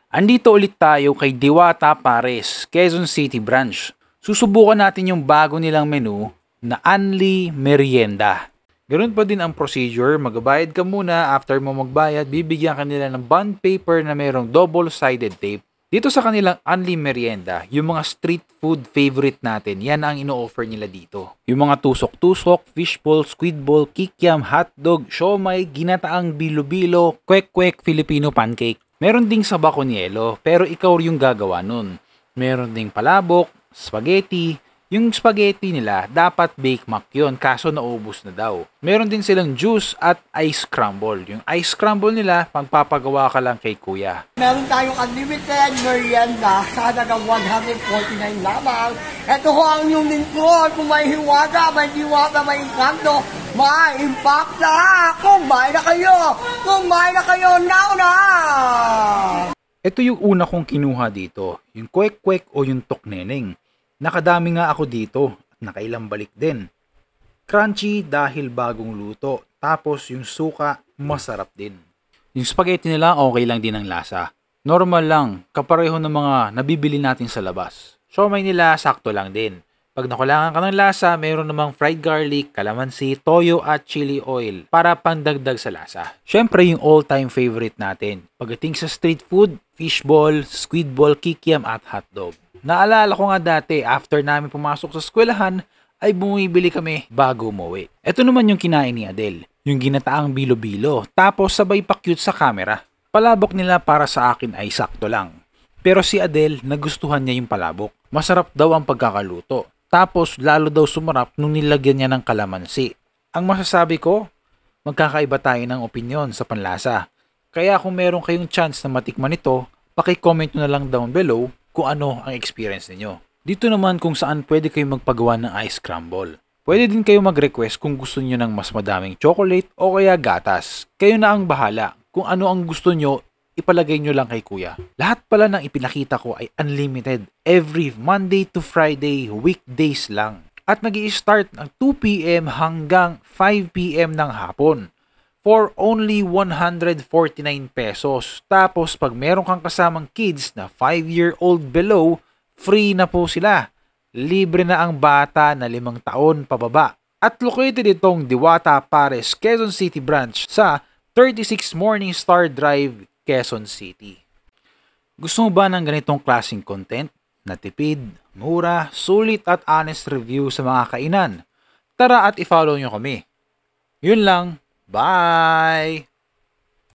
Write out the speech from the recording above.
Andito ulit tayo kay Diwata Pares, Quezon City Branch. Susubukan natin yung bago nilang menu na Unli Merienda. Ganun pa din ang procedure, magbabayad ka muna, after mo magbayad, bibigyan ka nila ng bond paper na mayroong double-sided tape. Dito sa kanilang Unli Merienda, yung mga street food favorite natin, yan ang ino-offer nila dito. Yung mga tusok-tusok, fishball, squidball, kikiam, hotdog, siomay, ginataang bilo-bilo, kwek-kwek, Filipino pancake. Meron ding sa bakonyelo, pero ikaw yung gagawa nun. Meron ding palabok, spaghetti. Yung spaghetti nila, dapat bake mac yun, kaso naubos na daw. Meron din silang juice at ice scramble. Yung ice scramble nila, pagpapagawa ka lang kay kuya. Meron tayong unlimited merienda sa halagang 149 lamang. Ito ho ang inyong lingkod. Kung may hiwaga, may diwata, may inkanto, may impacta. Kumain na kayo! Kumain na kayo now na! Ito yung una kong kinuha dito, yung kwek-kwek o yung tokneneng. Nakadami nga ako dito at nakailang balik din. Crunchy dahil bagong luto, tapos yung suka masarap din. Yung spaghetti nila okay lang din ang lasa. Normal lang, kapareho ng mga nabibili natin sa labas. Siomay nila sakto lang din. Pag nakulangan ka ng lasa, mayroon namang fried garlic, calamansi, toyo at chili oil para pandagdag sa lasa. Syempre yung all-time favorite natin. Pagdating sa street food, fishball, squidball, kikiam at hotdog. Naalala ko nga dati, after namin pumasok sa eskwelahan, ay bumibili kami bago umuwi. Ito naman yung kinain ni Adel, yung ginataang bilo-bilo, tapos sabay pa cute sa camera. Palabok nila para sa akin ay sakto lang. Pero si Adel, nagustuhan niya yung palabok. Masarap daw ang pagkakaluto. Tapos lalo daw sumarap nung nilagyan niya ng kalamansi. Ang masasabi ko, magkakaiba tayo ng opinyon sa panlasa. Kaya kung meron kayong chance na matikman ito, paki-comment na lang down below kung ano ang experience ninyo. Dito naman kung saan pwede kayong magpagawa ng ice scramble. Pwede din kayo mag-request kung gusto niyo ng mas madaming chocolate o kaya gatas. Kayo na ang bahala. Kung ano ang gusto niyo, ipalagay nyo lang kay kuya. Lahat pala ng ipinakita ko ay unlimited. Every Monday to Friday, weekdays lang. At nag-i-start ng 2 p.m. hanggang 5 p.m. ng hapon. For only 149 pesos. Tapos pag meron kang kasamang kids na 5-year-old below, free na po sila. Libre na ang bata na 5 taon pababa. At located itong Diwata Pares, Quezon City Branch sa 36 Morningstar Drive, Quezon City. Gusto mo ba ng ganitong klaseng content? Natipid, mura, sulit at honest review sa mga kainan? Tara at i-follow nyo kami. Yun lang. Bye!